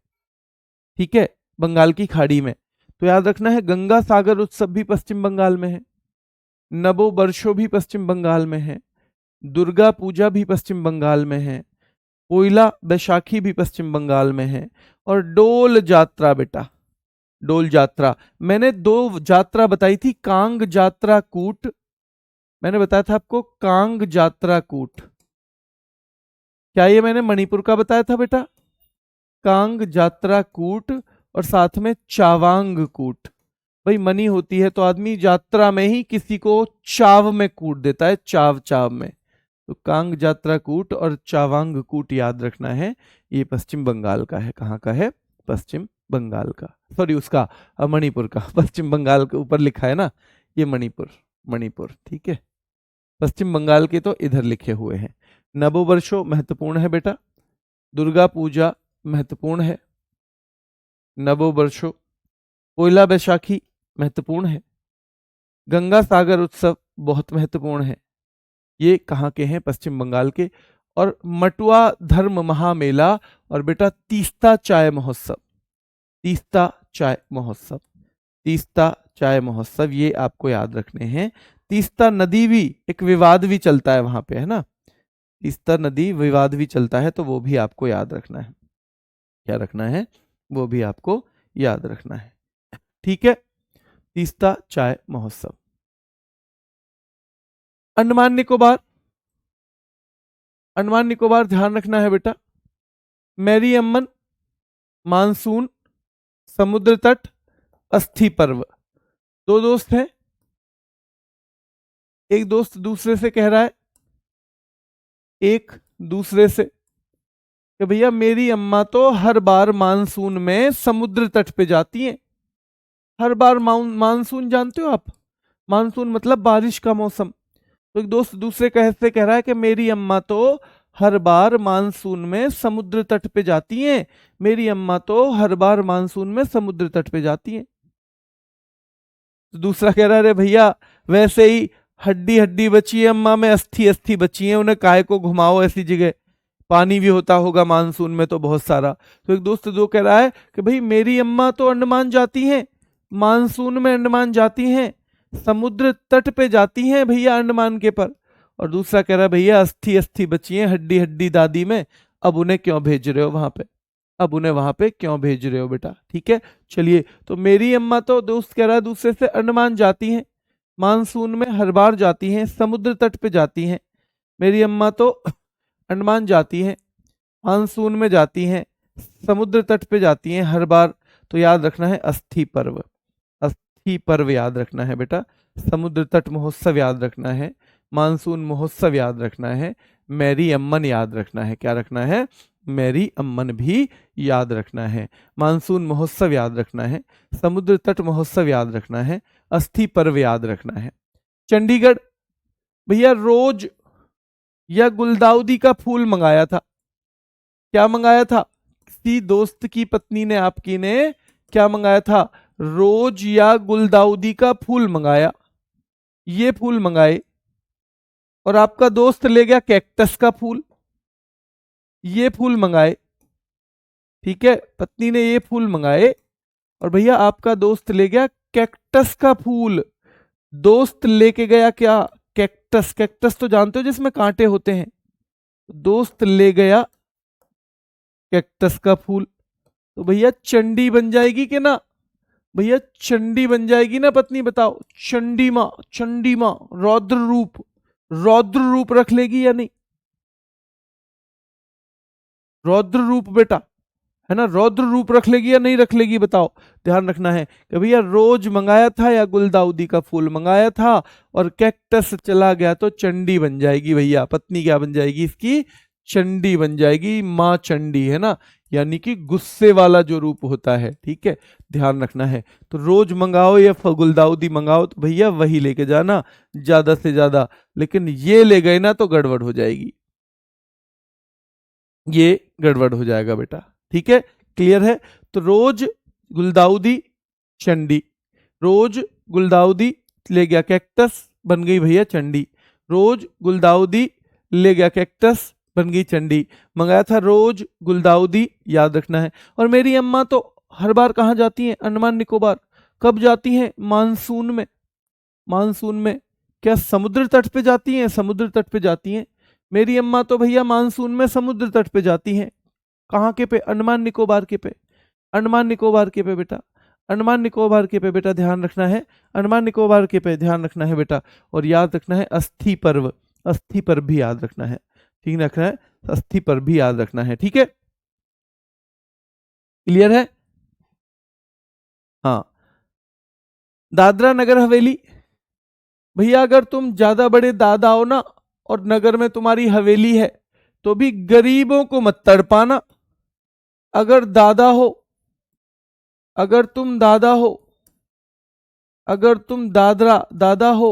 ठीक है, बंगाल की खाड़ी में। तो याद रखना है, गंगा सागर उत्सव भी पश्चिम बंगाल में है, नबो वर्षो भी पश्चिम बंगाल में है, दुर्गा पूजा भी पश्चिम बंगाल में है, पोइला बैशाखी भी पश्चिम बंगाल में है, और डोल जात्रा बेटा, डोल जात्रा। मैंने 2 जात्रा बताई थी, कांग जात्रा कूट, मैंने बताया था आपको कांग जात्रा कूट। क्या ये मैंने मणिपुर का बताया था बेटा? कांग जात्रा कूट, और साथ में चावांग कूट। भाई मनी होती है तो आदमी यात्रा में ही किसी को चाव में कूट देता है, चाव चाव में। तो कांग जात्रा कूट और चावांग कूट याद रखना है, ये पश्चिम बंगाल का है। कहाँ का है? पश्चिम बंगाल का, सॉरी उसका मणिपुर का। पश्चिम बंगाल के ऊपर लिखा है ना, ये मणिपुर, मणिपुर, ठीक है। पश्चिम बंगाल के तो इधर लिखे हुए हैं। नबो वर्षो महत्वपूर्ण है बेटा, दुर्गा पूजा महत्वपूर्ण है, नबो वर्षो, पोइला बैशाखी महत्वपूर्ण है, गंगा सागर उत्सव बहुत महत्वपूर्ण है। ये कहाँ के हैं? पश्चिम बंगाल के। और मटुआ धर्म महामेला, और बेटा तीस्ता चाय महोत्सव, तीस्ता चाय महोत्सव, तीस्ता चाय महोत्सव, ये आपको याद रखने हैं। तीस्ता नदी भी, एक विवाद भी चलता है वहां पे, है ना, तीस्ता नदी विवाद भी चलता है, तो वो भी आपको याद रखना है। क्या रखना है? वो भी आपको याद रखना है, ठीक है। तीस्ता चाय महोत्सव। अंडमान निकोबार, अंडमान निकोबार ध्यान रखना है बेटा, मैरी अम्मन, मानसून, समुद्र तट, अस्थि पर्व। 2 दोस्त हैं, एक दोस्त दूसरे से कह रहा है एक दूसरे से कि भैया मेरी अम्मा तो हर बार मानसून में समुद्र तट पे जाती हैं। हर बार मानसून जानते हो आप? मानसून मतलब बारिश का मौसम। तो एक दोस्त दूसरे से कह रहा है कि मेरी अम्मा तो हर बार मानसून में समुद्र तट पे जाती हैं। मेरी अम्मा तो हर बार मानसून में समुद्र तट पे जाती हैं। तो दूसरा कह रहा है, अरे भैया वैसे ही हड्डी हड्डी बची है अम्मा में, अस्थि अस्थि बची है, उन्हें काय को घुमाओ ऐसी जगह, पानी भी होता होगा मानसून में तो बहुत सारा। तो एक दोस्त दो कह रहा है कि भाई मेरी अम्मा तो अंडमान जाती हैं, मानसून में अंडमान जाती हैं, समुद्र तट पे जाती हैं भैया अंडमान के पर। और दूसरा कह रहा है भैया अस्थि अस्थि बची है हड्डी हड्डी दादी में, अब उन्हें क्यों भेज रहे हो वहां पे, अब उन्हें वहां पे क्यों भेज रहे हो बेटा। ठीक है, चलिए। तो मेरी अम्मा तो दोस्त कह रहा है दूसरे से अंडमान जाती हैं, मानसून में हर बार जाती हैं, समुद्र तट पे जाती हैं। मेरी अम्मा तो अंडमान जाती हैं, मानसून में जाती हैं, समुद्र तट पे जाती हैं हर बार। तो याद रखना है अस्थि पर्व, अस्थि पर्व याद रखना है बेटा, समुद्र तट महोत्सव याद रखना है, मानसून महोत्सव याद रखना है, मैरी अम्मन याद रखना है। क्या रखना है? मैरी अम्मन भी याद रखना है, मानसून महोत्सव याद रखना है, समुद्र तट महोत्सव याद रखना है, अस्थि पर्व याद रखना है। चंडीगढ़ भैया रोज या गुलदाउदी का फूल मंगाया था। क्या मंगाया था? किसी दोस्त की पत्नी ने आपकी ने क्या मंगाया था? रोज या गुलदाउदी का फूल मंगाया, ये फूल मंगाए, और आपका दोस्त ले गया कैक्टस का फूल, ये फूल मंगाए। ठीक है, पत्नी ने ये फूल मंगाए और भैया आपका दोस्त ले गया कैक्टस का फूल। दोस्त लेके गया क्या? कैक्टस। कैक्टस तो जानते हो जिसमें कांटे होते हैं। दोस्त ले गया कैक्टस का फूल, तो भैया चंडी बन जाएगी कि ना? भैया चंडी बन जाएगी ना पत्नी, बताओ। चंडी मां, चंडी मां, रौद्र रूप, रौद्र रूप रख लेगी या नहीं? रौद्र रूप बेटा, है ना, रौद्र रूप रख लेगी या नहीं रख लेगी बताओ। ध्यान रखना है कि भैया रोज मंगाया था या गुलदाउदी का फूल मंगाया था और कैक्टस चला गया तो चंडी बन जाएगी भैया। पत्नी क्या बन जाएगी इसकी? चंडी बन जाएगी, मां चंडी, है ना, यानी कि गुस्से वाला जो रूप होता है। ठीक है, ध्यान रखना है। तो रोज मंगाओ या गुलदाउदी मंगाओ तो भैया वही लेके जाना ज्यादा से ज्यादा, लेकिन ये ले गए ना तो गड़बड़ हो जाएगी, ये गड़बड़ हो जाएगा बेटा। ठीक है, क्लियर है? तो रोज गुलदाउदी चंडी, रोज गुलदाउदी ले गया कैक्टस, बन गई भैया चंडी। रोज गुलदाउदी ले गया कैक्टस, बन गई चंडी। मंगाया था रोज गुलदाउदी, याद रखना है। और मेरी अम्मा तो हर बार कहाँ जाती हैं? अंडमान निकोबार। कब जाती हैं? मानसून में। मानसून में क्या समुद्र तट पे जाती हैं? समुद्र तट पे जाती हैं। मेरी अम्मा तो भैया मानसून में समुद्र तट पे जाती हैं। कहाँ के पे? अंडमान निकोबार के पे, अंडमान निकोबार के पे बेटा, अंडमान निकोबार के पे बेटा, ध्यान रखना है। अंडमान निकोबार के पे ध्यान रखना है बेटा। और याद रखना है अस्थि पर्व, अस्थि पर्व भी याद रखना है। ठीक रखना है, अस्थि पर्व भी याद रखना है। ठीक है, क्लियर है? हाँ, दादरा नगर हवेली भैया अगर तुम ज्यादा बड़े दादा हो ना और नगर में तुम्हारी हवेली है तो भी गरीबों को मत तड़पाना। अगर दादा हो, अगर तुम दादा हो, अगर तुम दादा हो,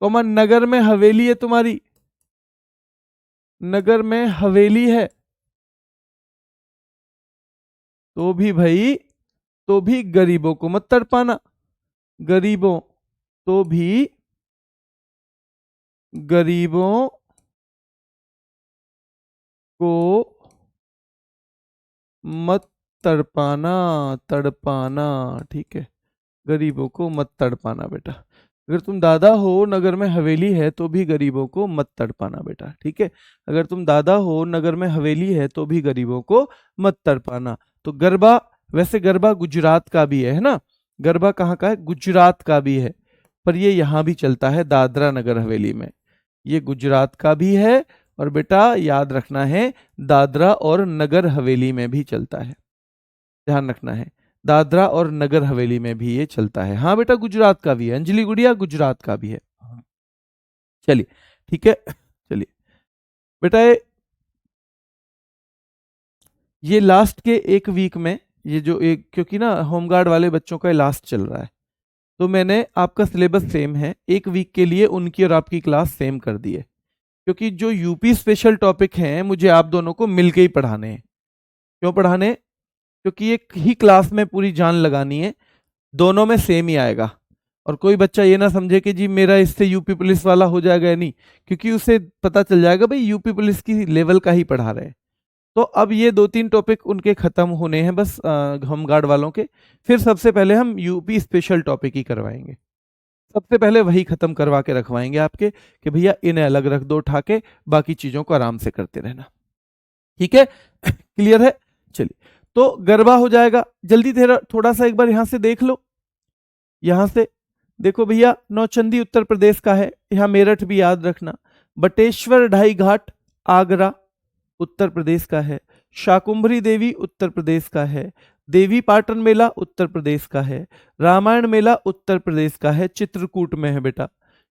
तो नगर में हवेली है तुम्हारी, नगर में हवेली है, तो भी भाई, तो भी गरीबों को मत तड़पाना। गरीबों, तो भी गरीबों को मत तड़पाना, तड़पाना। ठीक है, गरीबों को मत तड़पाना बेटा। अगर तुम दादा हो, नगर में हवेली है, तो भी गरीबों को मत तड़पाना बेटा। ठीक है, अगर तुम दादा हो, नगर में हवेली है, तो भी गरीबों को मत तड़पाना। तो गरबा, वैसे गरबा गुजरात का भी है ना, गरबा कहाँ का है? गुजरात का भी है, पर ये यहाँ भी चलता है दादरा नगर हवेली में। ये गुजरात का भी है और बेटा याद रखना है दादरा और नगर हवेली में भी चलता है। ध्यान रखना है, दादरा और नगर हवेली में भी ये चलता है। हाँ बेटा, गुजरात का भी है, अंजलि गुड़िया गुजरात का भी है। चलिए, ठीक है, चलिए बेटा, ये लास्ट के एक वीक में, ये जो एक, क्योंकि ना होमगार्ड वाले बच्चों का लास्ट चल रहा है, तो मैंने आपका सिलेबस सेम है, एक वीक के लिए उनकी और आपकी क्लास सेम कर दी है, क्योंकि जो यूपी स्पेशल टॉपिक हैं मुझे आप दोनों को मिलके ही पढ़ाने हैं। क्यों पढ़ाने? क्योंकि एक ही क्लास में पूरी जान लगानी है, दोनों में सेम ही आएगा। और कोई बच्चा ये ना समझे कि जी मेरा इससे यूपी पुलिस वाला हो जाएगा या नहीं, क्योंकि उसे पता चल जाएगा भाई यूपी पुलिस की लेवल का ही पढ़ा रहे हैं। तो अब ये 2-3 टॉपिक उनके खत्म होने हैं बस, होमगार्ड वालों के। फिर सबसे पहले हम यूपी स्पेशल टॉपिक ही करवाएंगे, सबसे पहले वही खत्म करवा के रखवाएंगे आपके, कि भैया इन्हें अलग रख दो उठा के, बाकी चीजों को आराम से करते रहना। ठीक है? क्लियर है? चलिए, तो गरबा हो जाएगा। जल्दी थोड़ा सा एक बार यहां से देख लो, यहां से देखो भैया, नौचंदी उत्तर प्रदेश का है, यहां मेरठ भी याद रखना। बटेश्वर ढाई घाट आगरा उत्तर प्रदेश का है। शाकुंभरी देवी उत्तर प्रदेश का है। देवी पाटन मेला उत्तर प्रदेश का है। रामायण मेला उत्तर प्रदेश का है, चित्रकूट में है बेटा।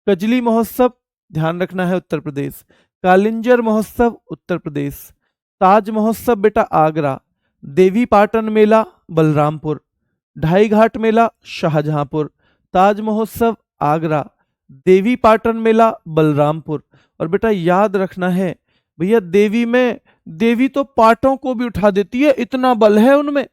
कजली महोत्सव ध्यान रखना है उत्तर प्रदेश। कालिंजर महोत्सव उत्तर प्रदेश। ताज महोत्सव बेटा आगरा। देवी पाटन मेला बलरामपुर। ढाई घाट मेला शाहजहांपुर। ताज महोत्सव आगरा। देवी पाटन मेला बलरामपुर। और बेटा याद रखना है भैया, देवी में, देवी तो पाटों को भी उठा देती है, इतना बल है उनमें।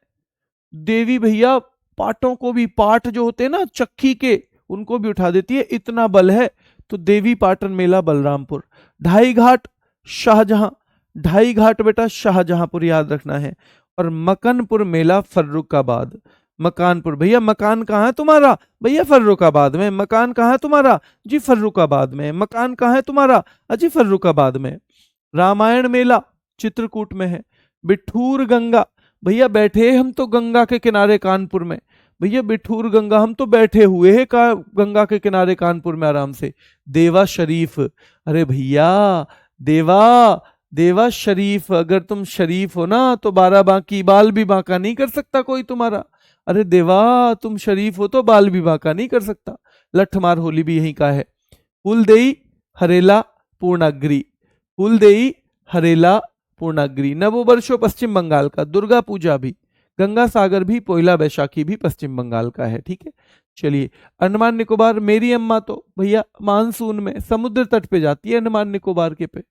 देवी भैया पाटों को भी, पाट जो होते हैं ना चक्की के, उनको भी उठा देती है, इतना बल है। तो देवी पाटन मेला बलरामपुर। ढाई घाट शाहजहां, ढाई घाट बेटा शाहजहांपुर याद रखना है। और मकनपुर मेला फर्रुखाबाद। मकानपुर भैया, मकान कहाँ है तुम्हारा? भैया फर्रुखाबाद में। मकान कहाँ है तुम्हारा? जी फर्रुखाबाद में। मकान कहाँ है तुम्हारा? अजी फर्रुखाबाद में। रामायण मेला चित्रकूट में है। बिठूर गंगा भैया, बैठे हम तो गंगा के किनारे कानपुर में। भैया बिठूर गंगा, हम तो बैठे हुए हैं गंगा के किनारे कानपुर में आराम से। देवा शरीफ, अरे भैया देवा, देवा शरीफ, अगर तुम शरीफ हो ना तो 12 बांकी, बाल भी बांका नहीं कर सकता कोई तुम्हारा। अरे देवा तुम शरीफ हो तो बाल भी बांका नहीं कर सकता। लठमार होली भी यहीं का है। फूलदेई हरेला पूर्णागिरी। फूलदेई हरेला पूर्णागिरी। नववर्षो पश्चिम बंगाल का। दुर्गा पूजा भी, गंगा सागर भी, पोइला बैशाखी भी पश्चिम बंगाल का है। ठीक है? चलिए, अंडमान निकोबार, मेरी अम्मा तो भैया मानसून में समुद्र तट पे जाती है अंडमान निकोबार के पे।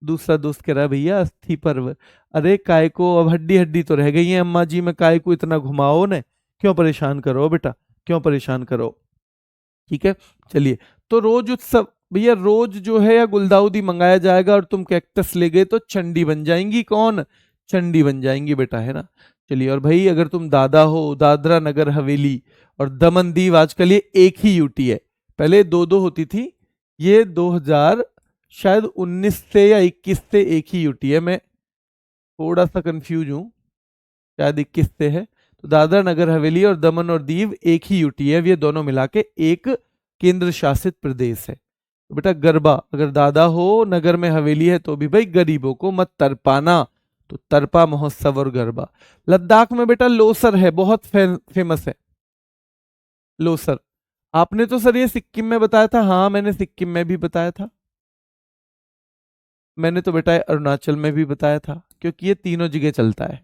दूसरा दोस्त कह रहा है भैया अस्थि पर्व, अरे काय को, अब हड्डी हड्डी तो रह गई है अम्मा जी में, काय को इतना घुमाओ ने, क्यों परेशान करो बेटा, क्यों परेशान करो। ठीक है? चलिए, तो रोज उत्सव भैया, रोज जो है या गुलदाउदी मंगाया जाएगा, और तुम कैक्टस ले गए तो चंडी बन जाएंगी। कौन? चंडी बन जाएंगी बेटा, है ना? चलिए, और भाई अगर तुम दादा हो, दादरा नगर हवेली और दमन दीव आजकल ये एक ही यूटी है, पहले 2-2 होती थी, ये 2000 शायद 19 से या 21 से एक ही यूटी है। मैं थोड़ा सा कंफ्यूज हूं, शायद 21 से है। तो दादरा नगर हवेली और दमन और दीव एक ही यूटी है, ये दोनों मिला के एक केंद्र शासित प्रदेश है। तो बेटा गरबा, अगर दादा हो नगर में हवेली है तो भी भाई गरीबों को मत तरपाना, तो तरपा महोत्सव और गरबा। लद्दाख में बेटा लोसर है, बहुत फेमस है लोसर। आपने तो सर ये सिक्किम में बताया था, हाँ मैंने सिक्किम में भी बताया था, मैंने तो बेटा अरुणाचल में भी बताया था, क्योंकि ये तीनों जगह चलता है।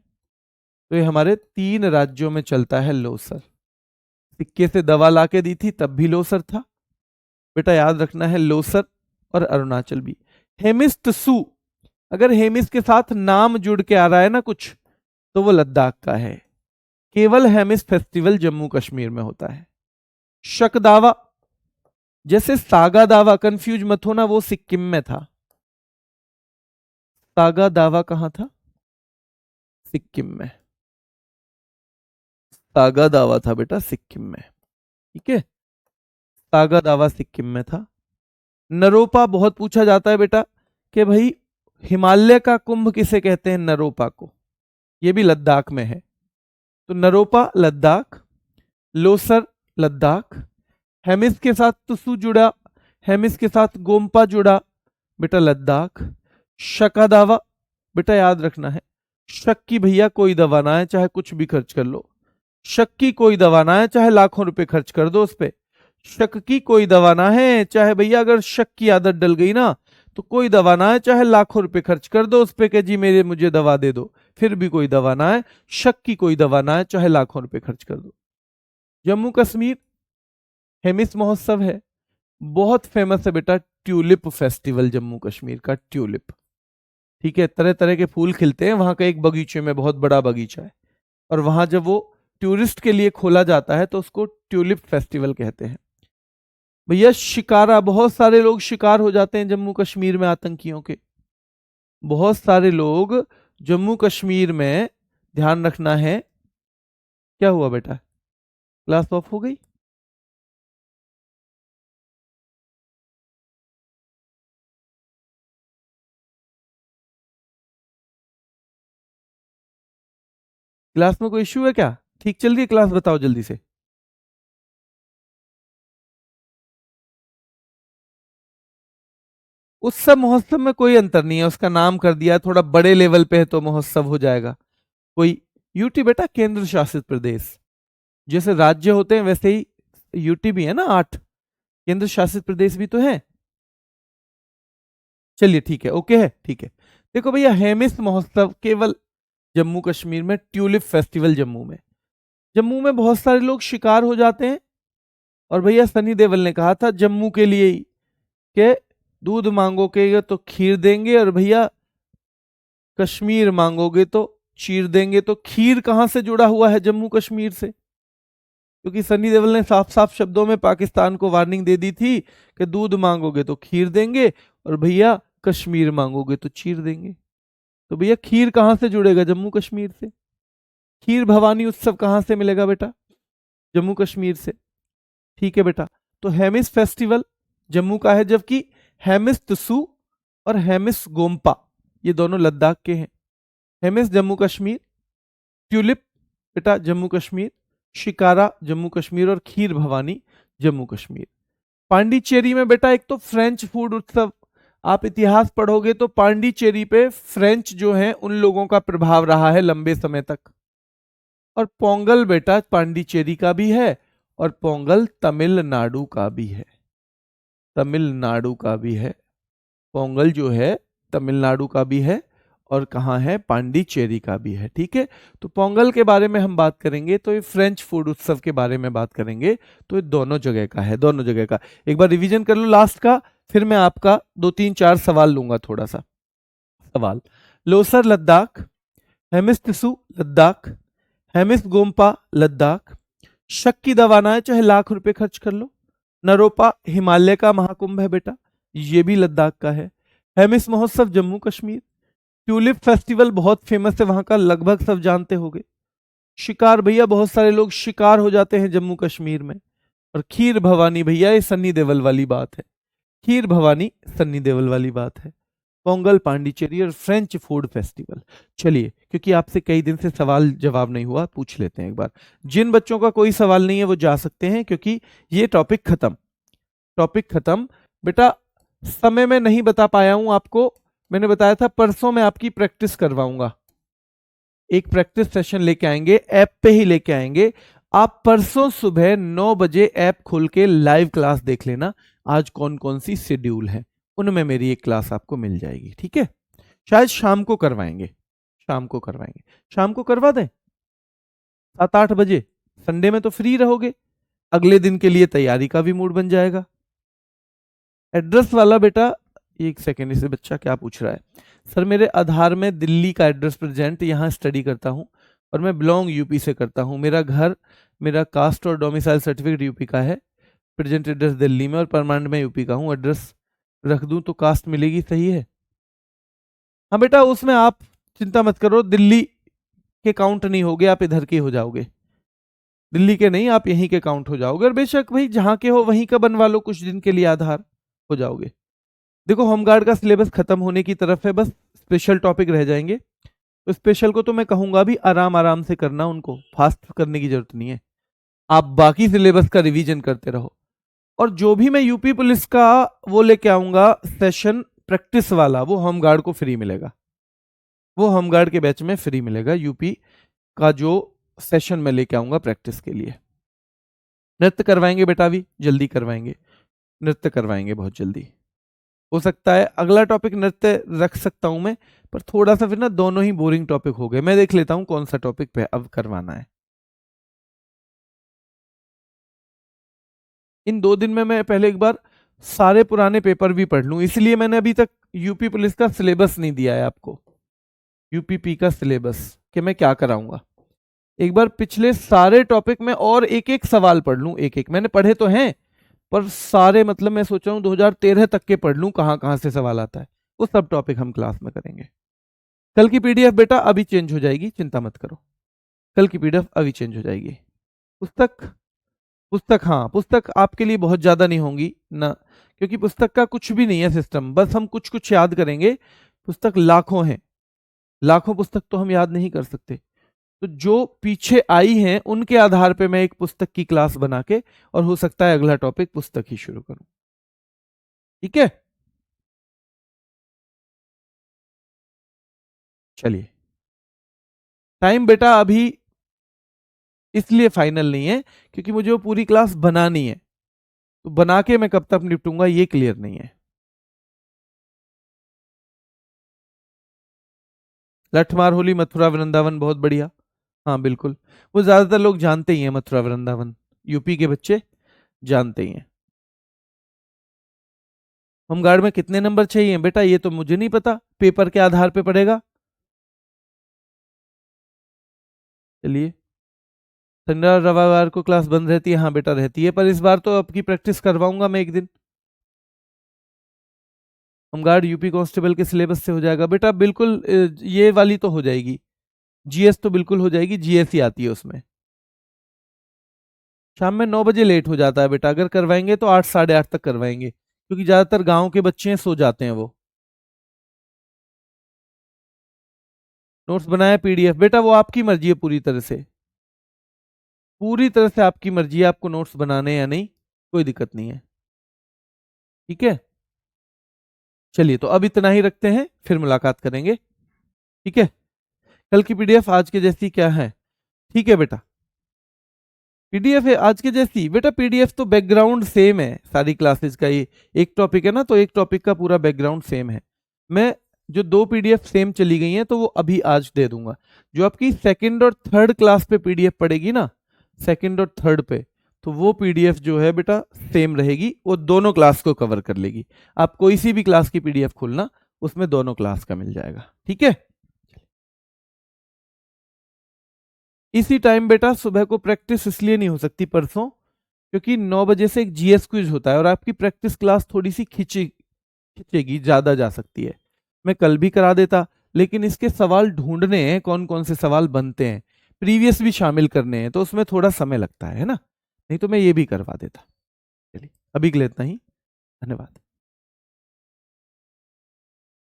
तो ये हमारे 3 राज्यों में चलता है लोसर। सिक्के से दवा लाके दी थी तब भी लोसर था बेटा, याद रखना है लोसर। और अरुणाचल भी। हेमिस टसू, अगर हेमिस के साथ नाम जुड़ के आ रहा है ना कुछ, तो वो लद्दाख का है। केवल हेमिस फेस्टिवल जम्मू कश्मीर में होता है। शक दावा, जैसे सागा दावा, कंफ्यूज मत होना, वो सिक्किम में था। सागा दावा कहां था? सिक्किम में। सागा दावा था बेटा सिक्किम में। ठीक है? सागा दावा सिक्किम में था। नरोपा बहुत पूछा जाता है बेटा, कि भाई हिमालय का कुंभ किसे कहते हैं? नरोपा को। ये भी लद्दाख में है। तो नरोपा लद्दाख, लोसर लद्दाख, हेमिस के साथ तुसु जुड़ा, हेमिस के साथ गोम्पा जुड़ा बेटा लद्दाख। शका दावा बेटा याद रखना है, शक की भैया कोई दवा ना है, चाहे कुछ भी खर्च कर लो। शक की कोई दवा ना है, चाहे लाखों रुपए खर्च कर दो उस पे। शक की कोई दवा ना है, चाहे भैया अगर शक की आदत डल गई ना तो कोई दवा ना है, चाहे लाखों रुपए खर्च कर दो उस पे कि जी मेरे मुझे दवा दे दो, फिर भी कोई दवा ना है। शक की कोई दवा ना है, चाहे लाखों रुपए खर्च कर दो। जम्मू कश्मीर हेमिस महोत्सव है, बहुत फेमस है बेटा ट्यूलिप फेस्टिवल, जम्मू कश्मीर का ट्यूलिप। ठीक है, तरह तरह के फूल खिलते हैं वहां का, एक बगीचे में बहुत बड़ा बगीचा है, और वहां जब वो टूरिस्ट के लिए खोला जाता है तो उसको ट्यूलिप फेस्टिवल कहते हैं। भैया शिकारा, बहुत सारे लोग शिकार हो जाते हैं जम्मू कश्मीर में आतंकियों के, बहुत सारे लोग जम्मू कश्मीर में, ध्यान रखना है। क्या हुआ बेटा, क्लास ऑफ हो गई? क्लास में कोई इश्यू है क्या? ठीक चल रही है क्लास? बताओ जल्दी से। उत्सव महोत्सव में कोई अंतर नहीं है, उसका नाम कर दिया है, थोड़ा बड़े लेवल पे है तो महोत्सव हो जाएगा। कोई यूटी बेटा केंद्र शासित प्रदेश, जैसे राज्य होते हैं वैसे ही यूटी भी है ना, 8 केंद्र शासित प्रदेश भी तो है। चलिए ठीक है, ओके है, ठीक है। देखो भैया हेमिस महोत्सव केवल जम्मू कश्मीर में, ट्यूलिप फेस्टिवल जम्मू में, जम्मू में बहुत सारे लोग शिकार हो जाते हैं। और भैया सनी देओल ने कहा था जम्मू के लिए ही कि दूध मांगोगे तो खीर देंगे, और भैया कश्मीर मांगोगे तो चीर देंगे। तो खीर कहां से जुड़ा हुआ है जम्मू कश्मीर से? क्योंकि सनी देओल ने साफ साफ शब्दों में पाकिस्तान को वार्निंग दे दी थी कि दूध मांगोगे तो खीर देंगे, और भैया कश्मीर मांगोगे तो चीर देंगे। तो भैया खीर कहां से जुड़ेगा जम्मू कश्मीर से? खीर भवानी उत्सव कहां से मिलेगा बेटा? जम्मू कश्मीर से। ठीक है बेटा, तो हेमिस फेस्टिवल जम्मू का है, जबकि हेमिस तसू और हेमिस गोम्पा ये दोनों लद्दाख के हैं। हेमिस जम्मू कश्मीर, ट्यूलिप बेटा जम्मू कश्मीर, शिकारा जम्मू कश्मीर, और खीर भवानी जम्मू कश्मीर। पांडिचेरी में बेटा एक तो फ्रेंच फूड उत्सव, आप इतिहास पढ़ोगे तो पांडिचेरी पे फ्रेंच जो है उन लोगों का प्रभाव रहा है लंबे समय तक। और पोंगल बेटा पांडिचेरी का भी है, और पोंगल तमिलनाडु का भी है, तमिलनाडु का भी है। पोंगल जो है तमिलनाडु का भी है, और कहाँ है? पांडिचेरी का भी है। ठीक है, तो पोंगल के बारे में हम बात करेंगे तो ये फ्रेंच फूड उत्सव के बारे में बात करेंगे, तो ये दोनों जगह का है, दोनों जगह का। एक बार रिवीजन कर लो लास्ट का, फिर मैं आपका 2 3 4 सवाल लूंगा, थोड़ा सा सवाल। लोसर लद्दाख, हेमिस तिसु लद्दाख, हेमिस गोम्पा लद्दाख, शक की दवा ना है, चाहे लाख रुपए खर्च कर लो। नरोपा हिमालय का महाकुंभ है बेटा, ये भी लद्दाख का है। हेमिस महोत्सव जम्मू कश्मीर, ट्यूलिप फेस्टिवल बहुत फेमस है वहां का, लगभग सब जानते होंगे। शिकार भैया बहुत सारे लोग शिकार हो जाते हैं जम्मू कश्मीर में। और खीर भवानी भैया ये सन्नी देओल वाली बात है, खीर भवानी सन्नी देओल वाली बात है। पोंगल पांडिचेरी और फ्रेंच फूड फेस्टिवल। चलिए, क्योंकि आपसे कई दिन से सवाल जवाब नहीं हुआ, पूछ लेते हैं एक बार। जिन बच्चों का कोई सवाल नहीं है वो जा सकते हैं, क्योंकि ये टॉपिक खत्म, टॉपिक खत्म। बेटा समय में नहीं बता पाया हूं आपको, मैंने बताया था परसों मैं आपकी प्रैक्टिस करवाऊंगा, एक प्रैक्टिस सेशन लेके आएंगे, ऐप पे ही लेके आएंगे। आप परसों सुबह 9 बजे ऐप खोल के लाइव क्लास देख लेना, आज कौन कौन सी शेड्यूल है, उनमें मेरी एक क्लास आपको मिल जाएगी। ठीक है, शायद शाम को करवाएंगे, शाम को करवाएंगे, शाम को करवा दें 7 8 बजे। संडे में तो फ्री रहोगे, अगले दिन के लिए तैयारी का भी मूड बन जाएगा। एड्रेस वाला बेटा, एक सेकेंड, इसे बच्चा क्या पूछ रहा है? सर मेरे आधार में दिल्ली का एड्रेस प्रेजेंट, यहाँ स्टडी करता हूँ और मैं बिलोंग यूपी से करता हूँ। मेरा घर, मेरा कास्ट और डोमिसाइल सर्टिफिकेट यूपी का है, प्रेजेंट एड्रेस दिल्ली में और परमानेंट में यूपी का हूँ। एड्रेस रख दूं तो कास्ट मिलेगी, सही है? हाँ बेटा, उसमें आप चिंता मत करो, दिल्ली के काउंट नहीं होगे, आप इधर के हो जाओगे, दिल्ली के नहीं, आप यहीं के काउंट हो जाओगे। और बेशक भाई जहां के हो वहीं का बनवा लो, कुछ दिन के लिए आधार हो जाओगे। देखो होमगार्ड का सिलेबस खत्म होने की तरफ है, बस स्पेशल टॉपिक रह जाएंगे। तो स्पेशल को तो मैं कहूंगा भी आराम आराम से करना, उनको फास्ट करने की जरूरत नहीं है, आप बाकी सिलेबस का रिवीजन करते रहो। और जो भी मैं यूपी पुलिस का वो लेके आऊंगा सेशन प्रैक्टिस वाला, वो होमगार्ड को फ्री मिलेगा, वो होमगार्ड के बैच में फ्री मिलेगा। यूपी का जो सेशन में लेके आऊंगा प्रैक्टिस के लिए। नृत्य करवाएंगे बेटा, भी जल्दी करवाएंगे, नृत्य करवाएंगे बहुत जल्दी। हो सकता है अगला टॉपिक नृत्य रख सकता हूं मैं, पर थोड़ा सा फिर ना दोनों ही बोरिंग टॉपिक हो गए। मैं देख लेता हूं कौन सा टॉपिक पे अब करवाना है। इन 2 दिन में मैं पहले एक बार सारे पुराने पेपर भी पढ़ लूं, इसलिए मैंने अभी तक यूपी पुलिस का सिलेबस नहीं दिया है आपको, यूपीपी का सिलेबस कि मैं क्या कराऊंगा। एक बार पिछले सारे टॉपिक में और एक एक सवाल पढ़ लूं, एक एक मैंने पढ़े तो हैं, पर सारे मतलब मैं सोच रहा हूं 2013 तक के पढ़ लूं, कहां कहां से सवाल आता है, वो सब टॉपिक हम क्लास में करेंगे। कल की पीडीएफ बेटा अभी चेंज हो जाएगी, चिंता मत करो, कल की पीडीएफ अभी चेंज हो जाएगी। पुस्तक, पुस्तक हाँ, पुस्तक आपके लिए बहुत ज्यादा नहीं होंगी ना, क्योंकि पुस्तक का कुछ भी नहीं है सिस्टम, बस हम कुछ कुछ याद करेंगे। पुस्तक लाखों हैं, लाखों पुस्तक तो हम याद नहीं कर सकते, तो जो पीछे आई हैं उनके आधार पे मैं एक पुस्तक की क्लास बना के, और हो सकता है अगला टॉपिक पुस्तक ही शुरू करूं। ठीक है, चलिए। टाइम बेटा अभी इसलिए फाइनल नहीं है क्योंकि मुझे वो पूरी क्लास बनानी है, तो बना के मैं कब तक निपटूंगा ये क्लियर नहीं है। लठमार होली मथुरा वृंदावन, बहुत बढ़िया। हाँ बिल्कुल, वो ज्यादातर लोग जानते ही हैं, मथुरा वृंदावन यूपी के बच्चे जानते ही हैं। होमगार्ड में कितने नंबर चाहिए बेटा, ये तो मुझे नहीं पता, पेपर के आधार पे पड़ेगा। चलिए, शनिवार रविवार को क्लास बंद रहती है, हाँ बेटा रहती है, पर इस बार तो आपकी प्रैक्टिस करवाऊंगा मैं एक दिन। होमगार्ड यूपी कांस्टेबल के सिलेबस से हो जाएगा बेटा, बिल्कुल ये वाली तो हो जाएगी, जीएस तो बिल्कुल हो जाएगी, जीएस ही आती है उसमें। शाम में 9 बजे लेट हो जाता है बेटा, अगर करवाएंगे तो 8 साढ़े 8 तक करवाएंगे, क्योंकि ज्यादातर गांव के बच्चे हैं, सो जाते हैं वो। नोट्स बनाया पीडीएफ बेटा, वो आपकी मर्जी है पूरी तरह से, पूरी तरह से आपकी मर्जी है, आपको नोट्स बनाने या नहीं, कोई दिक्कत नहीं है। ठीक है, चलिए तो अब इतना ही रखते हैं, फिर मुलाकात करेंगे। ठीक है, कल की पीडीएफ आज के जैसी क्या है? ठीक है बेटा, पीडीएफ है आज के जैसी बेटा, पीडीएफ तो बैकग्राउंड सेम है सारी क्लासेस का, ये एक टॉपिक है ना, तो एक टॉपिक का पूरा बैकग्राउंड सेम है। मैं जो 2 पीडीएफ सेम चली गई हैं तो वो अभी आज दे दूंगा। जो आपकी सेकंड और थर्ड क्लास पे पीडीएफ पड़ेगी ना, सेकंड और थर्ड पे, तो वो पीडीएफ जो है बेटा सेम रहेगी, वो दोनों क्लास को कवर कर लेगी। आप कोई सी भी क्लास की पीडीएफ खोलना, उसमें दोनों क्लास का मिल जाएगा। ठीक है, इसी टाइम बेटा सुबह को प्रैक्टिस इसलिए नहीं हो सकती परसों, क्योंकि 9 बजे से एक जीएस क्विज होता है, और आपकी प्रैक्टिस क्लास थोड़ी सी खिंचेगी, ज्यादा जा सकती है। मैं कल भी करा देता, लेकिन इसके सवाल ढूंढने हैं, कौन कौन से सवाल बनते हैं, प्रीवियस भी शामिल करने हैं, तो उसमें थोड़ा समय लगता है ना, नहीं तो मैं ये भी करवा देता। चलिए, अभी के लिए इतना ही, धन्यवाद।